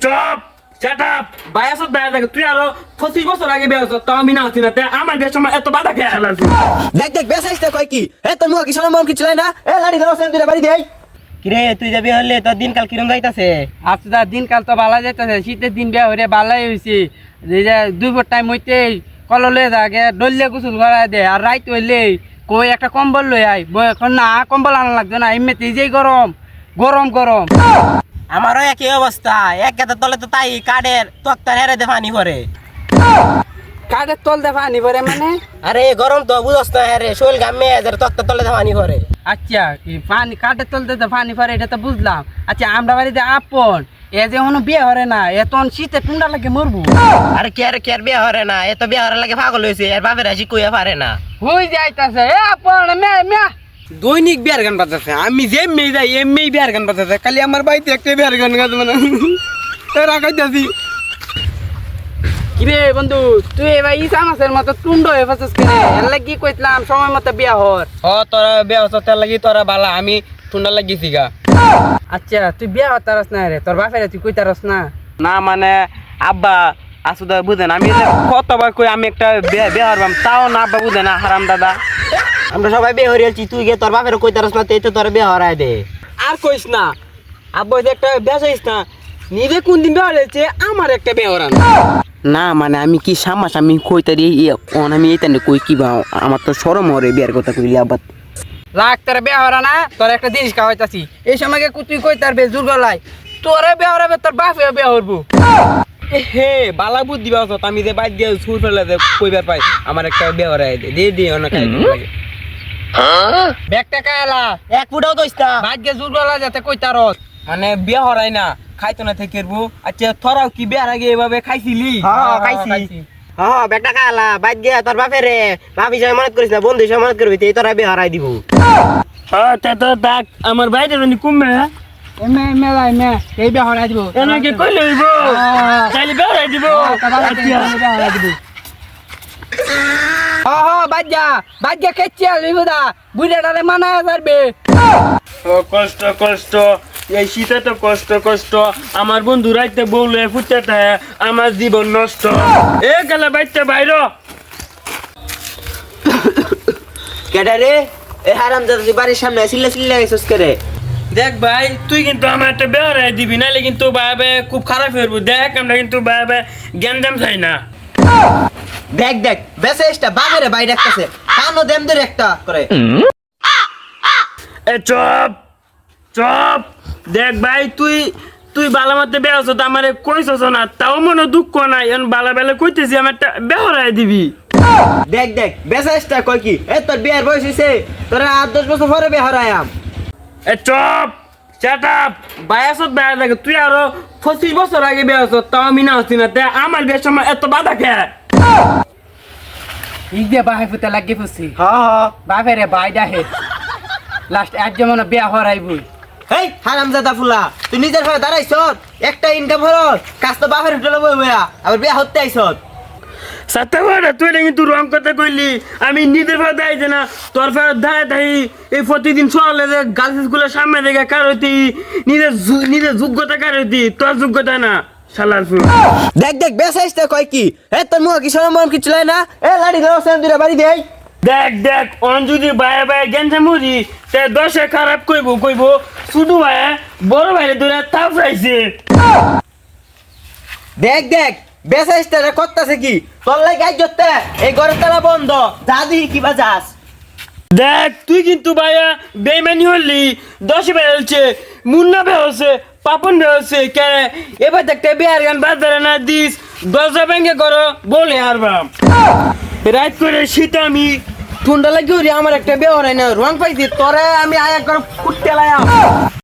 চুপ shut up বায়াসত বায়া দেখ তুই আরো 25 বছর আগে বিয়ে হতো তাও আমি না আছি না তে আমার বিয়ের সময় এত বাধা খেয়ে আলাদা দেখ দেখ বেসাইতে কয় কি তোর মুখ কি শরম কিছু নাই না লাড়ি ধরো সেন তুই বাড়ি দেই কিরে তুই যাবি হলে তোর দিনকাল কিরম যাইতাছে? আচ্ছা দিনকাল তো ভালো যাইতাছে, শীতের দিন বিয়া হইরে ভালোই হইছে। যে 2 ভোর টাইম হইতে কললে যাগে ডললে গোসল করায় দে, আর রাইত হইলে কই একটা কম্বল লই আই। এখন না কম্বল আনা লাগবে না, এমনিতে যেই গরম গরম গরম। আমারও একই অবস্থা, এক গাদার তলে তো তাই কাঠের তক্তার হেরে দে পানি ভরে। কাঠের তল দে পানি ভরে মানে? আরে গরম তো বুঝছ না, হেরে শৈল ঘামে যার তক্তার তলে দে পানি ভরে। আচ্ছা কি পানি কাঠের তল দে পানি ভরে এটা তো বুঝলাম। আচ্ছা আমরা বাড়িতে আপন এ যে কোনো বিয়ে হরে না, এতন শীতে ঠান্ডা লাগে মরবো। আরে কে বিয়ে হরে না, এত বিয়ে হরে লাগে পাগল হয়েছে, এর বাপের আসি কইয়া পারে না। হই যাইতাছে এ আপন মে দৈনিক বিয়ার গান বাজাচ্ছে, আমি যে মেয়ে যাই এমনি বিয়ার গান বাজাচ্ছে, খালি আমার বাড়িতে একটা বিয়ার গান গাছ মানে রাখাইতেছি। কিরে বন্ধু তুই এবার ইসা মাসের মতো টুন্ড হয়ে ফেছিস কিরে? এর লাগি কইতলাম সময় মতো বিয়া হর। তোরা বিয়া হচ্ছে তার লাগি তোরা বালা, আমি ঠান্ডা লাগিয়েছি গা। আচ্ছা তুই বিয়া হতারস না রে, তোর বাপের তুই কইতারস না? না মানে আব্বা আসুদা বুঝেন, আমি কতবার কই আমি একটা বিয়া হরবাম, তাও না আব্বা বুঝে না হারাম দাদা। আমরা সবাই বিয়ে হরিয়াছি, তুই গিয়ে তোর বাপের কইতারস না, তো তোর বিয়ে হরাই দে। আর কইস না আব্বা যে একটা বিয়া চাইস না, নিজে কোন দিন বিয়া হয়েছে আমার একটা বিয়া হরান না। মানে আমি কি সামাস আমি কইতারি আমি এইটা কই কি বা আমার তো শরম হরে বিয়ার কথা কইলি আব্বা। লাখ তোর বিয়ে হরা না, তোর একটা জিনিস খাওয়াইতাছি, এই সময়কে তুই কইতার বে জোর গলাই তোরে বিয়ে হরাবে, তোর বাপে বিয়ে হরবো। হে বালা বুদ্ধি বাস, আমি যে বাইক দিয়ে সুর ফেলে কইবার পাই আমার একটা বিয়া হরাই দে অনেক লাগে। ব্যাগটা কায়লা এক ফুটাও দইস না, ভাগ্যে জোর গলা যাতে কইতারস। মানে বিয়া হরাই না খাইতো না থেকে। আচ্ছা তোরাও কি বিয়ার আগে এভাবে খাইছিলি? খাইছি বেটা কালা বাইক গিয়া তোর বাপের রে ভাবি যাই মনত করিস না, বন্ধু হিসেবে মনত করবি, তোরা বিয়ে হরাই দিব। তো দেখ আমার বাইরে জানি কমবে এই বিয়ে হরাই দিব এনাকে কইলে হইব চাইলে বিয়া হরাই দিব। বাজ্যা খেচ্ছে লিবুদা বুড়াটারে মানা যাবে। কষ্ট কষ্ট এই শীতে তো কষ্ট আমার বন্ধু রাইতে বউলে ফুটতে আমার জীবন নষ্ট। এ গেলে বাইতে বাইর কেডা রে হারাম দাদা বাড়ির সামনে চিল্লা গেছস কে রে? দেখ ভাই তুই কিন্তু আমার একটা বেহরাই দিবি, নাহলে কিন্তু ভাবে খুব খারাপ হইব। দেখ আমরা কিন্তু ভাবে জ্ঞান দাম চাই না। দেখ দেখ বেসাইসটা বাগেরে বাইরে রাখতেছে, কানো দেম ধরে একটা করে। এ চপ দেখ ভাই তুই বালা মতে বেহস তো আমার কইছস না, তাও মনে দুঃখ নাই, এখন বালা বেলা কইতেছি আমার একটা বেহরাই দিবি। দেখ দেখ বেসাইসটা কয় কি তোর বিয়ের বয়স হইছে, তোরা 8-10 বছর পরে বিয়ে হরায়াম। এ চপ শাট আপ বায়াসত বায়া দেখ তুই আরো 25 বছর আগে বিয়ে হস তাও আমি না আছি না তে আমার বিয়ের সময় এত বাধা খেয়ে ইগে বাহে ফুতে লাগি ফুসি হ্যাঁ বাপের রে বাইডা হে লাস্ট এক যেমন বিয়া হরাইবই। এই হারামজাদা ফুলা তুই নিজের ঘরে দাঁড়াইছ, একটা ইনকাম হরস কাজ তো বাপের হোটেলে বই বইয়া আবার বিয়া হতে আইছ। সাতবার তুই কিন্তু রং কথা কইলি, আমি নিজের ফেরত আইছে না তোর ফেরত দাঁড়ায় থাকি। এই প্রতিদিন সকালে যে গার্লস স্কুলের সামনে দেখে কারতি নিজের যোগ্যতা কারতি, তোর যোগ্যতা না শালার ফুল। দেখ দেখ বেসাইসটা কয় কি তোর মুখ কি শরম কিছু নাই না? লাড়ি ধরো সেন তুই বাড়ি দেই। দেখ অন যদি বায়ে বায়ে গেঞ্জা মুড়ি তে 10 খারাপ কইব শুধু ভাইয়া বড় ভাইরে ধরে তাও চাইছে। দেখ দেখ বেসাইসটা করতেছে কি তোর লাই গাই জতে এই ঘরের তালা বন্ধ, যা দিই কি বাজাস। দেখ তুই কিন্তু ভাইয়া বেইমানি হলি, 10 বেলছে মুন্না বেহছে পাপন বেহছে কেন এবার দেখতে বিয়ার গান বাজারে না দিস 10 ব্যাঙ্গে করো বলে হারবাম। রাত করে শীত আমি ঠান্ডা লাগিয়ে আমার একটা বেহরাই না রং পাইছি তোরে আমি আয়া করে ফুটতে লাইয়া।